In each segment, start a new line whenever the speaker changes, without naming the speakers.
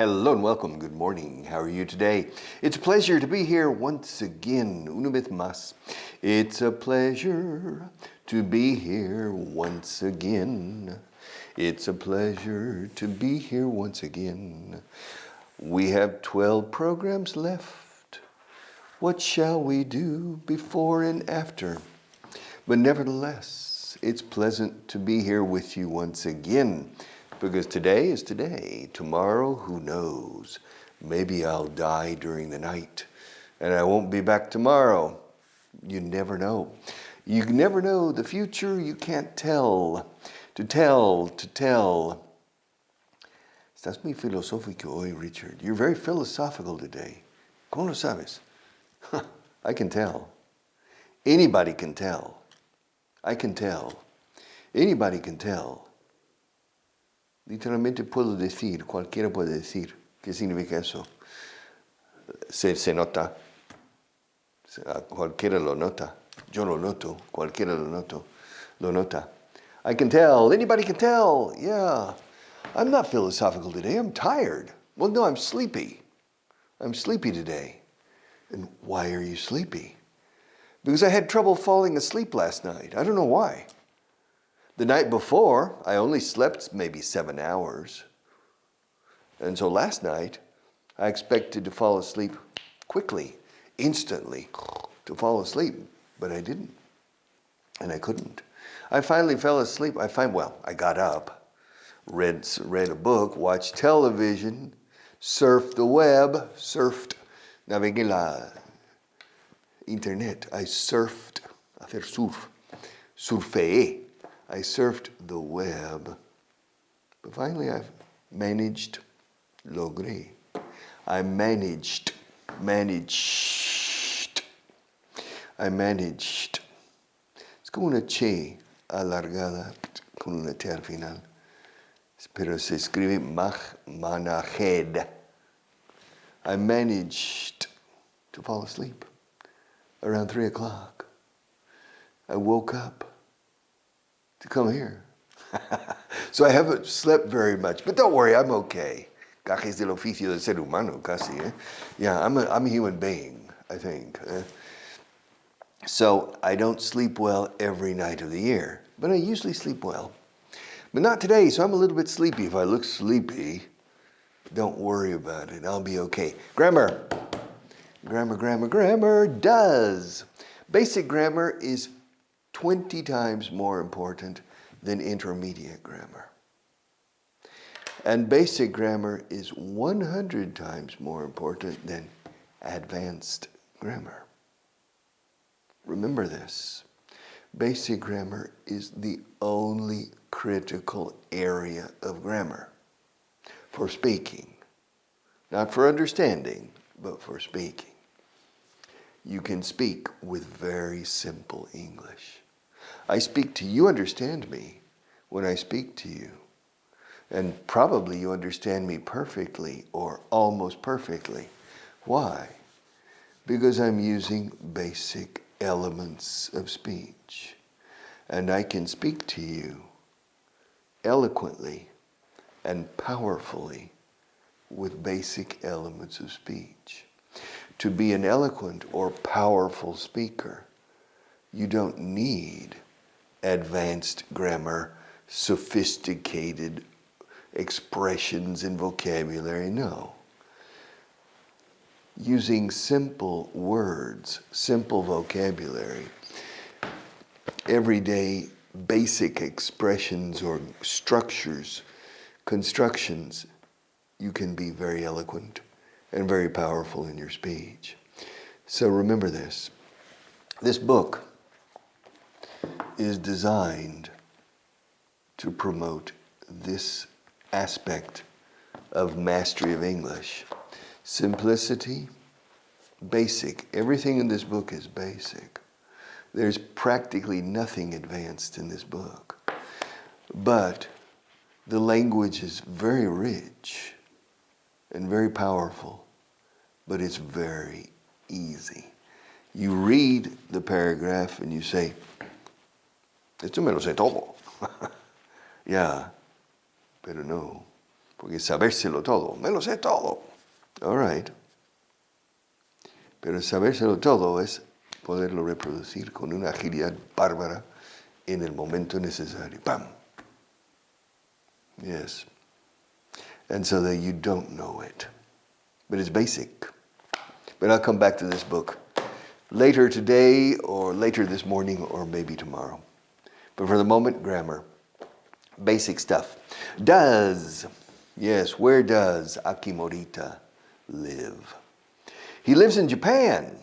Hello and welcome. Good morning. How are you today? It's a pleasure to be here once again. Una vez más. It's a pleasure to be here once again. It's a pleasure to be here once again. We have 12 programs left. What shall we do before and after? But nevertheless, it's pleasant to be here with you once again. Because today is today. Tomorrow, who knows? Maybe I'll die during the night and I won't be back tomorrow. You never know. You never know the future. You can't tell. To tell. Estás muy filosófico hoy, Richard. You're very philosophical today. ¿Cómo lo sabes? I can tell. Anybody can tell. I can tell. Anybody can tell. Literalmente puedo decir, cualquiera puede decir. ¿Qué significa eso? Se nota. Cualquiera lo nota. Yo lo noto. Cualquiera lo nota. I can tell. Anybody can tell. Yeah. I'm not philosophical today. I'm tired. Well, no, I'm sleepy. I'm sleepy today. And why are you sleepy? Because I had trouble falling asleep last night. I don't know why. The night before, I only slept maybe 7 hours. And so last night, I expected to fall asleep quickly, instantly, to fall asleep. But I didn't. And I couldn't. I finally fell asleep. I got up, read a book, watched television, surfed the web, navegué la internet. I surfed, hacer surf, surfeé. I surfed the web, but finally I've managed, logré. I managed. Es como una che alargada con una T al final, pero se escribe managed. I managed to fall asleep around 3 o'clock. I woke up to come here. So I haven't slept very much, but don't worry, I'm okay. Gajes del oficio del ser humano, casi. Yeah, I'm a human being, I think. So I don't sleep well every night of the year, but I usually sleep well. But not today, so I'm a little bit sleepy. If I look sleepy, don't worry about it. I'll be okay. Grammar. Does. Basic grammar is 20 times more important than intermediate grammar. And basic grammar is 100 times more important than advanced grammar. Remember this. Basic grammar is the only critical area of grammar for speaking. Not for understanding, but for speaking. You can speak with very simple English. I speak to you, understand me when I speak to you. And probably you understand me perfectly or almost perfectly. Why? Because I'm using basic elements of speech. And I can speak to you eloquently and powerfully with basic elements of speech. To be an eloquent or powerful speaker, you don't need advanced grammar, sophisticated expressions and vocabulary, no. Using simple words, simple vocabulary, everyday basic expressions or structures, constructions, you can be very eloquent and very powerful in your speech. So remember this. This book is designed to promote this aspect of mastery of English. Simplicity, basic. Everything in this book is basic. There's practically nothing advanced in this book. But the language is very rich and very powerful, but it's very easy. You read the paragraph and you say, esto me lo sé todo. Yeah, pero no. Porque sabérselo todo, me lo sé todo. All right. Pero sabérselo todo es poderlo reproducir con una agilidad bárbara en el momento necesario. ¡Pam! Yes. And so that you don't know it. But it's basic. But I'll come back to this book later today or later this morning or maybe tomorrow. But for the moment, grammar. Basic stuff. Does. Yes, where does Akimorita live? He lives in Japan.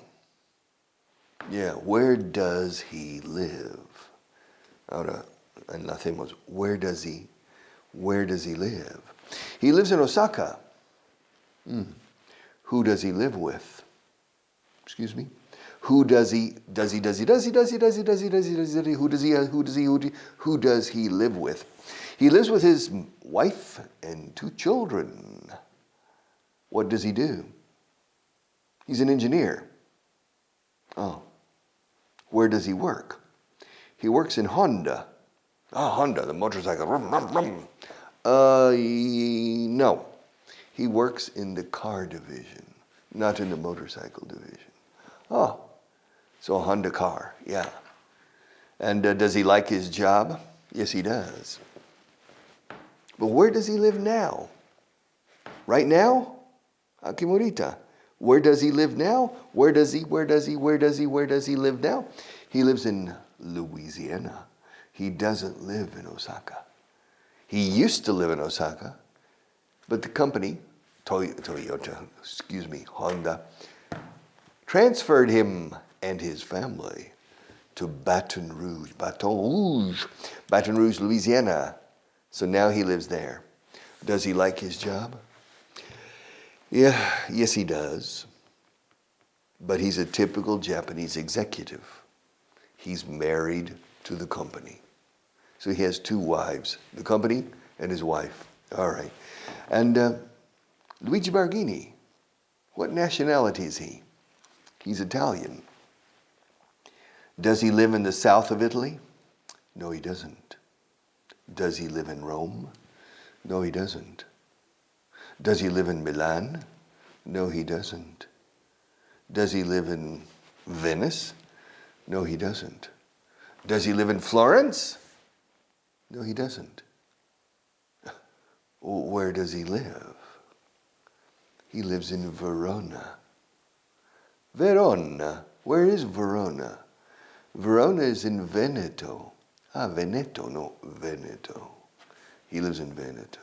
Yeah, where does he live? Ahora, enlacemos. Where does he live? He lives in Osaka. Who does he live with? Excuse me? Who does he live with? He lives with his wife and 2 children. What does he do? He's an engineer. Oh. Where does he work? He works in Honda. Honda, the motorcycle. No. He works in the car division, not in the motorcycle division. Oh, so a Honda car, yeah. And does he like his job? Yes, he does. But where does he live now? Right now? Akimorita. Where does he live now? Where does he live now? He lives in Louisiana. He doesn't live in Osaka. He used to live in Osaka, but the company, Honda, transferred him and his family to Baton Rouge, Louisiana. So now he lives there. Does he like his job? Yes, he does. But he's a typical Japanese executive. He's married to the company. So he has 2 wives, the company and his wife. All right. And Luigi Barghini, what nationality is he? He's Italian. Does he live in the south of Italy? No, he doesn't. Does he live in Rome? No, he doesn't. Does he live in Milan? No, he doesn't. Does he live in Venice? No, he doesn't. Does he live in Florence? No, he doesn't. Where does he live? He lives in Verona. Verona. Where is Verona? Verona is in Veneto. Veneto, no, Veneto. He lives in Veneto,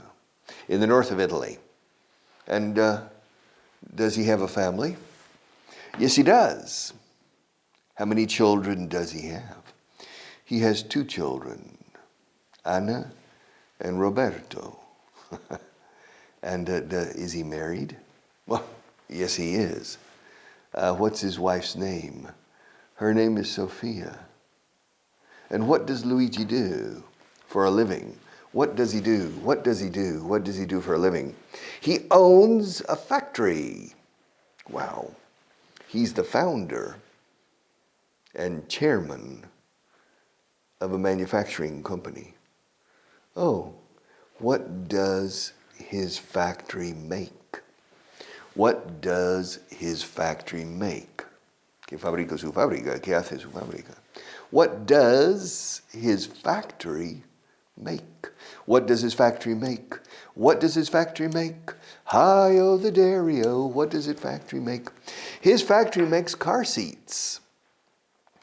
in the north of Italy. And does he have a family? Yes, he does. How many children does he have? He has 2 children, Anna and Roberto. And is he married? Well, yes, he is. What's his wife's name? Her name is Sophia. And what does Luigi do for a living? What does he do? What does he do? What does he do for a living? He owns a factory. Wow. He's the founder and chairman of a manufacturing company. Oh, what does his factory make? What does his factory make? ¿Qué fabrica su fábrica? ¿Qué hace su fábrica? What does his factory make? What does his factory make? What does his factory make? Hi-oh the dairy-o. What does his factory make? His factory makes car seats.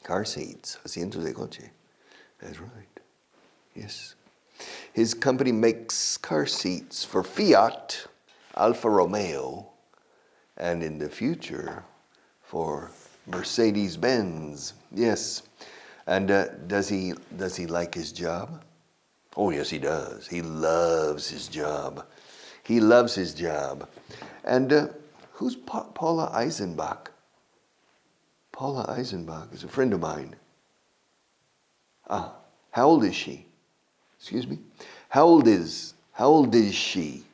Car seats. Asientos de coche. That's right. Yes. His company makes car seats for Fiat, Alfa Romeo, and in the future for Mercedes-Benz. Yes. And does he like his job? Oh, yes, he does. He loves his job. He loves his job. And who's Paula Eisenbach? Paula Eisenbach is a friend of mine. How old is she? Excuse me? How old is she?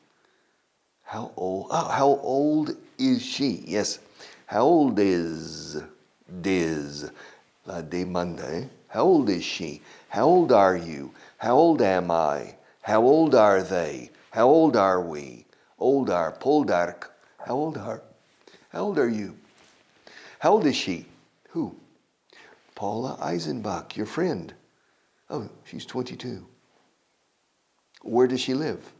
How old is she? Yes. How old is La demanda, eh? How old is she? How old are you? How old am I? How old are they? How old are we? Oldar, poldark. How old are? How old are you? How old is she? Who? Paula Eisenbach, your friend. Oh, she's 22. Where does she live?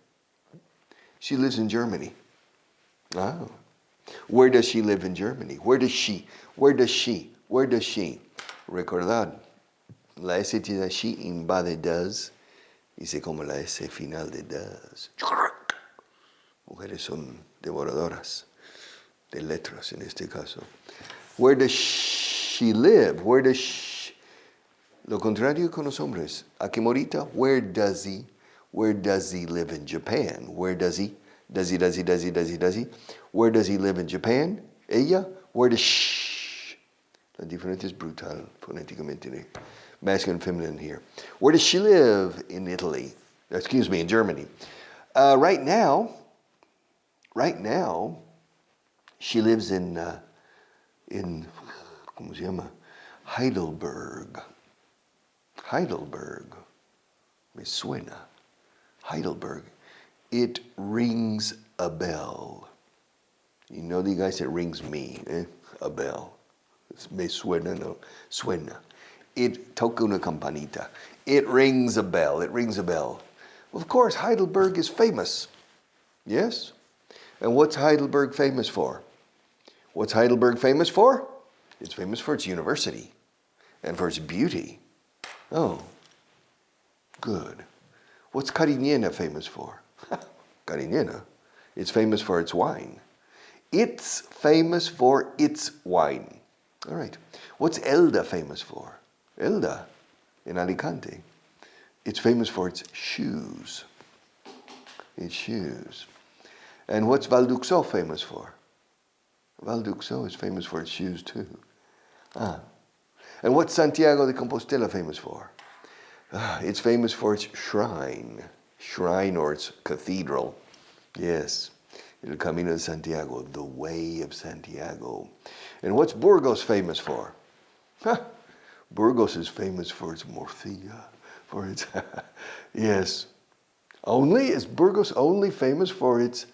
She lives in Germany. Oh. Where does she live in Germany? Where does she? Where does she? Where does she? Recordad, la S tiene she invade does, dice como la S final de does. Mujeres son devoradoras de letras en este caso. Where does she live? Where does she? Lo contrario con los hombres. Akimorita, where does he? Where does he live in Japan? Where does he? Does he? Where does he live in Japan? Ella, where does she? La diferencia es brutal fonéticamente. Masculine and feminine here. Where does she live in Italy? Excuse me, in Germany. Right now, she lives in ¿cómo se llama? Heidelberg. Me suena. Heidelberg. It rings a bell. You know the guys, it rings me, a bell. Me suena, no, suena. It toca una campanita. It rings a bell. Well, of course, Heidelberg is famous. Yes? And what's Heidelberg famous for? It's famous for its university and for its beauty. Oh, good. What's Cariñena famous for? Cariñena. It's famous for its wine. It's famous for its wine. All right. What's Elda famous for? Elda in Alicante. It's famous for its shoes. And what's Valduxo famous for? Valduxo is famous for its shoes too. And what's Santiago de Compostela famous for? It's famous for its shrine or its cathedral. Yes, El Camino de Santiago, the way of Santiago. And what's Burgos famous for? Burgos is famous for its morcilla, for its, yes. Is Burgos only famous for its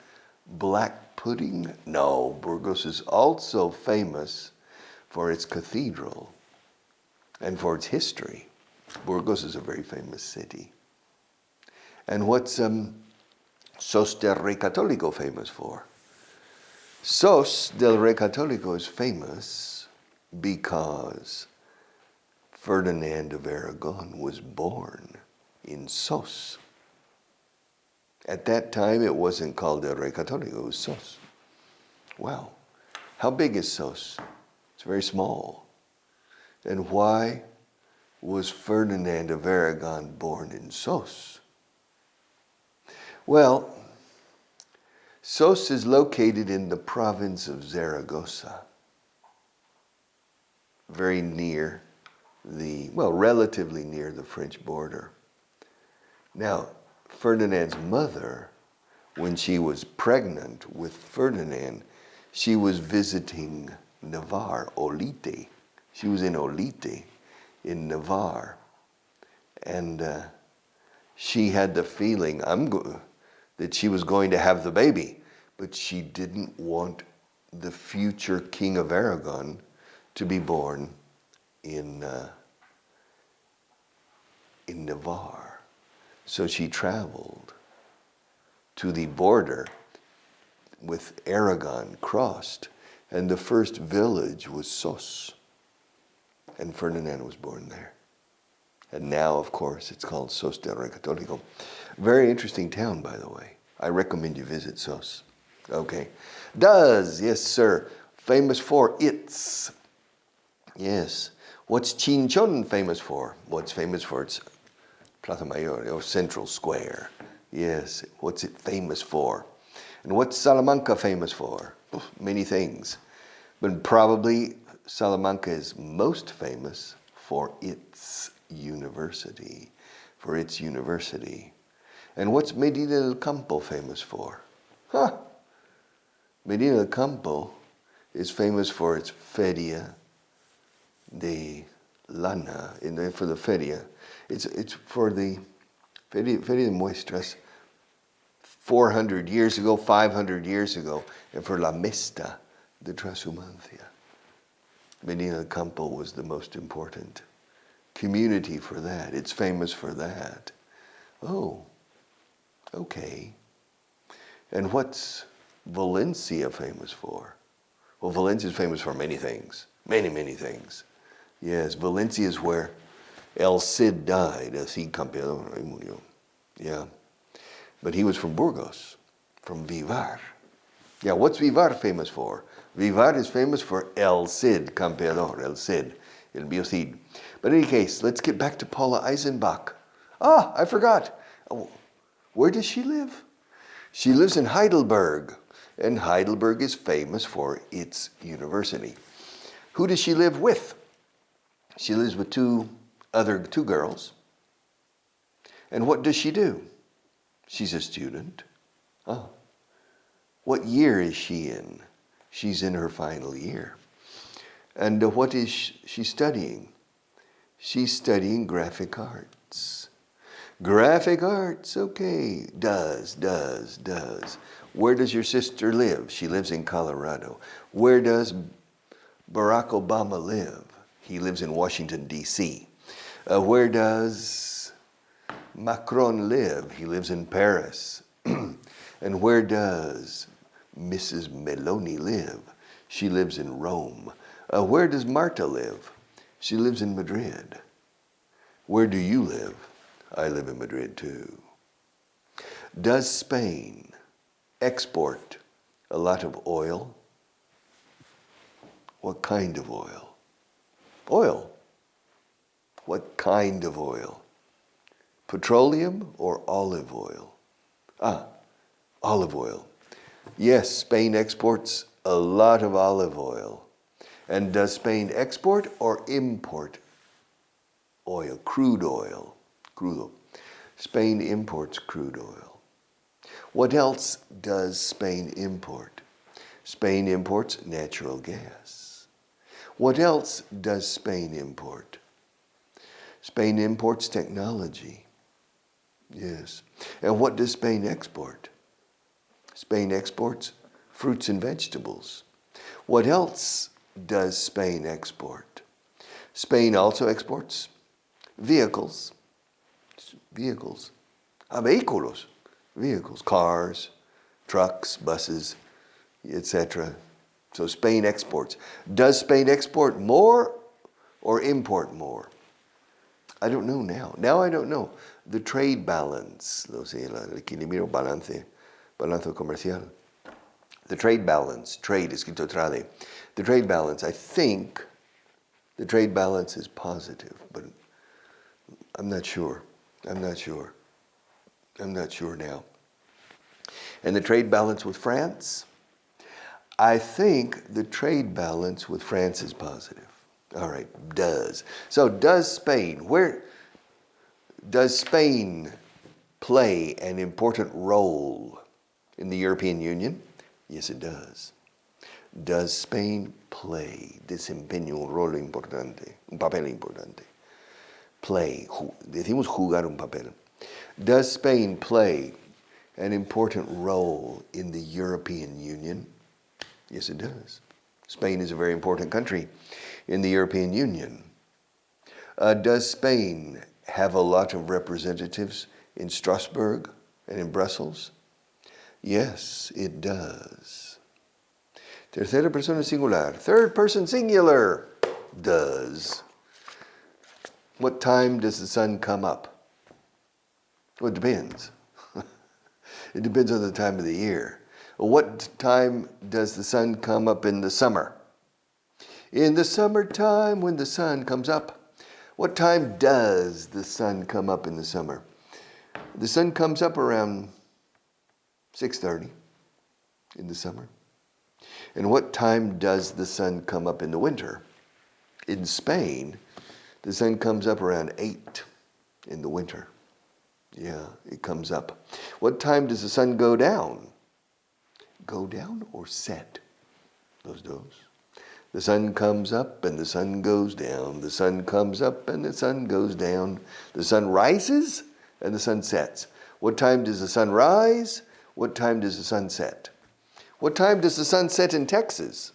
black pudding? No, Burgos is also famous for its cathedral and for its history. Burgos is a very famous city. And what's Sos del Rey Católico famous for? Sos del Rey Católico is famous because Ferdinand of Aragon was born in Sos. At that time, it wasn't called del Rey Católico, it was Sos. Wow. How big is Sos? It's very small. And why was Ferdinand of Aragon born in Sos? Well, Sos is located in the province of Zaragoza, very near relatively near the French border. Now, Ferdinand's mother, when she was pregnant with Ferdinand, she was visiting Navarre, Olite. She was in Olite, in Navarre. And she had the feeling that she was going to have the baby, but she didn't want the future King of Aragon to be born in Navarre. So she traveled to the border with Aragon, crossed, and the first village was Sos. And Ferdinand was born there. And now, of course, it's called Sos del Rey Católico. Very interesting town, by the way. I recommend you visit Sos. Okay. Does, yes, sir. Famous for its. Yes. What's Chinchon famous for? What's famous for its Plaza Mayor, or Central Square. Yes. What's it famous for? And what's Salamanca famous for? Many things. But probably Salamanca is most famous for its university. And what's Medina del Campo famous for? Medina del Campo is famous for its Feria de Lana, for the Feria. It's for the Feria de Muestras, 400 years ago, 500 years ago, and for la mesta de transhumancia. Medina del Campo was the most important community for that. It's famous for that. Oh, okay. And what's Valencia famous for? Well, Valencia is famous for many things. Many, many things. Yes, Valencia is where El Cid died. El Cid campeador, ahí murió. Yeah. But he was from Burgos, from Vivar. Yeah, what's Vivar famous for? Vivar is famous for El Cid campeador, El Cid, El Bio Cid. But in any case, let's get back to Paula Eisenbach. Ah, I forgot. Oh, where does she live? She lives in Heidelberg, and Heidelberg is famous for its university. Who does she live with? She lives with two girls. And what does she do? She's a student. Oh. What year is she in? She's in her final year. And what is she studying? She's studying graphic arts. Graphic arts, okay. Does. Where does your sister live? She lives in Colorado. Where does Barack Obama live? He lives in Washington, D.C. Where does Macron live? He lives in Paris. And where does Mrs. Meloni live? She lives in Rome. Where does Marta live? She lives in Madrid. Where do you live? I live in Madrid too. Does Spain export a lot of oil? What kind of oil? Oil. What kind of oil? Petroleum or olive oil? Ah, olive oil. Yes, Spain exports a lot of olive oil. And does Spain export or import oil, crude oil? Crude oil. Spain imports crude oil. What else does Spain import? Spain imports natural gas. What else does Spain import? Spain imports technology. Yes. And what does Spain export? Spain exports fruits and vegetables. What else does Spain export? Spain also exports vehicles. Vehicles. Vehículos. Vehicles. Cars, trucks, buses, etc. So Spain exports. Does Spain export more or import more? I don't know now. Now I don't know. The trade balance, el equilibrio balance comercial. The trade balance, trade escrito trade. The trade balance, I think the trade balance is positive, but I'm not sure. I'm not sure now. And the trade balance with France? I think the trade balance with France is positive. All right, does. So does Spain, does Spain play an important role in the European Union? Yes, it does. Does Spain desempeña un rol importante, un papel importante? Decimos jugar un papel. Does Spain play an important role in the European Union? Yes, it does. Spain is a very important country in the European Union. Does Spain have a lot of representatives in Strasbourg and in Brussels? Yes, it does. Tercera persona singular. Third person singular. Does. What time does the sun come up? Well, it depends. It depends on the time of the year. What time does the sun come up in the summer? In the summertime when the sun comes up. What time does the sun come up in the summer? The sun comes up around 6:30 in the summer. And what time does the sun come up in the winter? In Spain, the sun comes up around 8 in the winter. Yeah, it comes up. What time does the sun go down? Go down or set? Those dos. The sun comes up and the sun goes down. The sun comes up and the sun goes down. The sun rises and the sun sets. What time does the sun rise? what time does the sun set? What time does the sun set in Texas?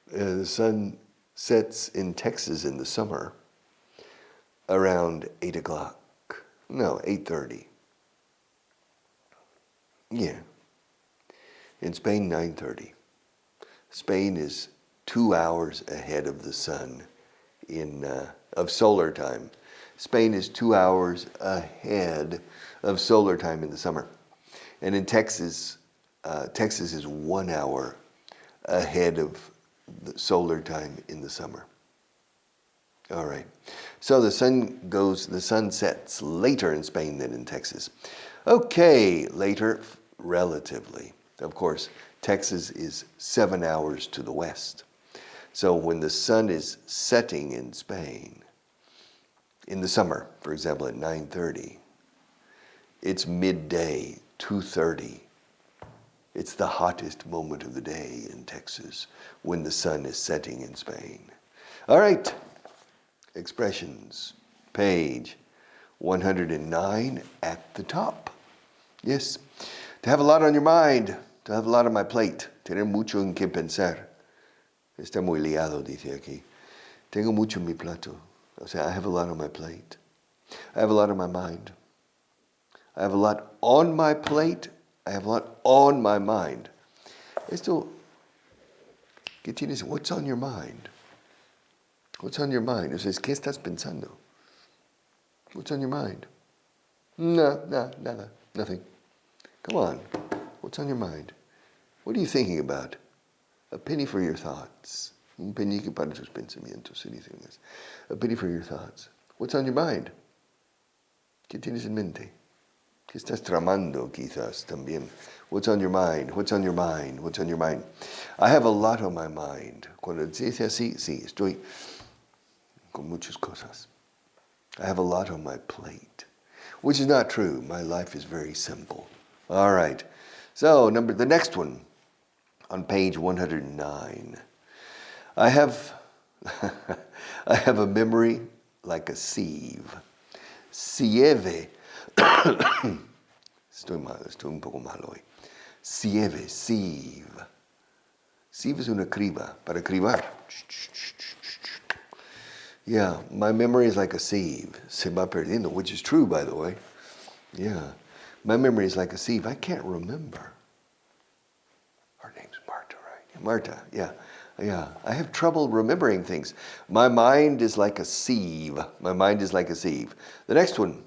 The sun sets in Texas in the summer around 8 o'clock. No, 8:30. Yeah. In Spain, 9:30. Spain is 2 hours ahead of the sun of solar time. Spain is 2 hours ahead of solar time in the summer. And in Texas, Texas is 1 hour ahead of the solar time in the summer. All right. So the sun sets later in Spain than in Texas. Okay, later relatively. Of course, Texas is 7 hours to the west. So when the sun is setting in Spain, in the summer, for example, at 9:30, it's midday, 2:30. It's the hottest moment of the day in Texas when the sun is setting in Spain. All right, expressions, page 109 at the top. Yes, to have a lot on your mind, to have a lot on my plate, tener mucho en qué pensar. Está muy liado, dice aquí. Tengo mucho en mi plato. O sea, I have a lot on my plate. I have a lot on my mind. I have a lot on my plate. I have a lot on my mind. Esto, ¿qué tienes? What's on your mind? What's on your mind? O sea, ¿qué estás pensando? What's on your mind? No, nada, nothing. Come on. What's on your mind? What are you thinking about? A penny for your thoughts. Un penique para tus pensamientos. A penny for your thoughts. What's on your mind? ¿Qué tienes en mente? ¿Qué estás tramando quizás también? What's on your mind? What's on your mind? What's on your mind? I have a lot on my mind. Cuando dice así, sí, estoy con muchas cosas. I have a lot on my plate. Which is not true. My life is very simple. All right. So, the next one on page 109. I have a memory like a sieve. Sieve. Estoy un poco mal hoy. Sieve, sieve. Sieve es una criba, para cribar. Yeah, my memory is like a sieve. Se va perdiendo, which is true, by the way. Yeah, my memory is like a sieve. I can't remember. Her name's Marta, right? Marta, yeah. Yeah, I have trouble remembering things. My mind is like a sieve. My mind is like a sieve. The next one.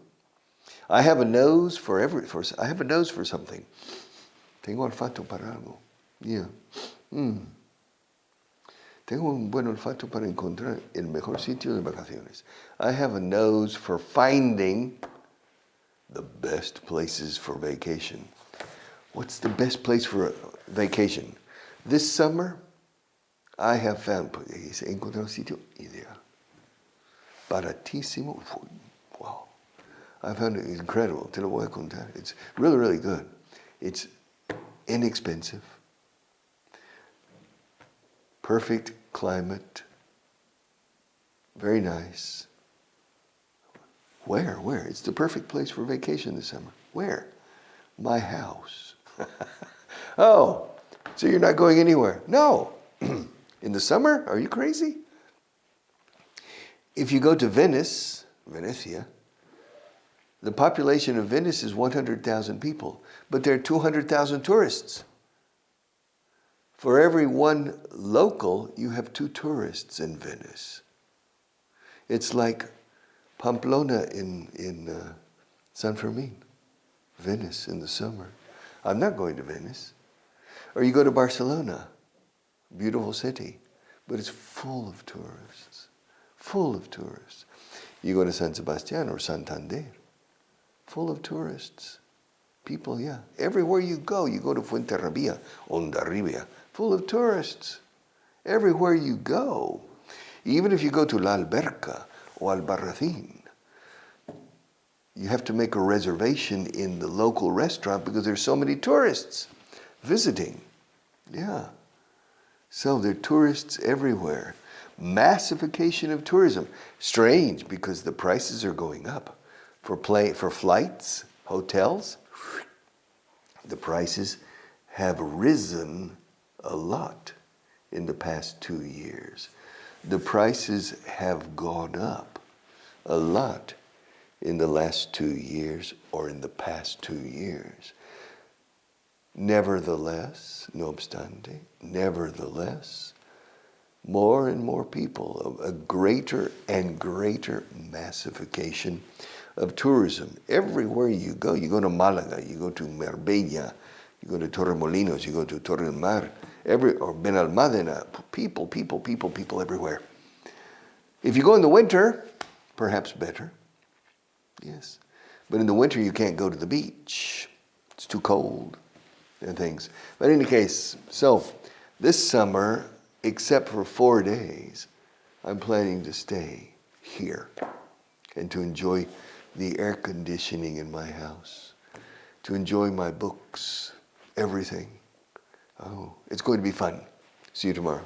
I have a nose for something. Tengo olfato para algo. Yeah. Tengo un buen olfato para encontrar el mejor sitio de vacaciones. I have a nose for finding the best places for vacation. What's the best place for a vacation? This summer, I have found, he encontrado un sitio ideal. Baratísimo. Wow. I found it incredible. Te lo voy a contar. It's really, really good. It's inexpensive. Perfect climate. Very nice. Where? It's the perfect place for vacation this summer. Where? My house. Oh, so you're not going anywhere? No. In the summer? Are you crazy? If you go to Venezia, the population of Venice is 100,000 people, but there are 200,000 tourists. For every one local, you have 2 tourists in Venice. It's like Pamplona in San Fermin, Venice in the summer. I'm not going to Venice. Or you go to Barcelona, beautiful city, but it's full of tourists, full of tourists. You go to San Sebastian or Santander, full of tourists. People, yeah. Everywhere you go to Fuenterrabía, Hondarribia, full of tourists. Everywhere you go. Even if you go to La Alberca or Albarracín, you have to make a reservation in the local restaurant because there's so many tourists visiting. Yeah. So there are tourists everywhere. Massification of tourism. Strange because the prices are going up for flights, hotels. The prices have risen a lot in the past 2 years. The prices have gone up a lot in the last 2 years or in the past 2 years. Nevertheless, no obstante, nevertheless, more and more people, a greater and greater massification of tourism. Everywhere you go to Malaga, you go to Marbella, you go to Torremolinos, you go to Torre del Mar, or Benalmádena, people everywhere. If you go in the winter, perhaps better, yes. But in the winter you can't go to the beach. It's too cold and things. But in any case, so this summer, except for 4 days, I'm planning to stay here and to enjoy the air conditioning in my house, to enjoy my books, everything. Oh, it's going to be fun. See you tomorrow.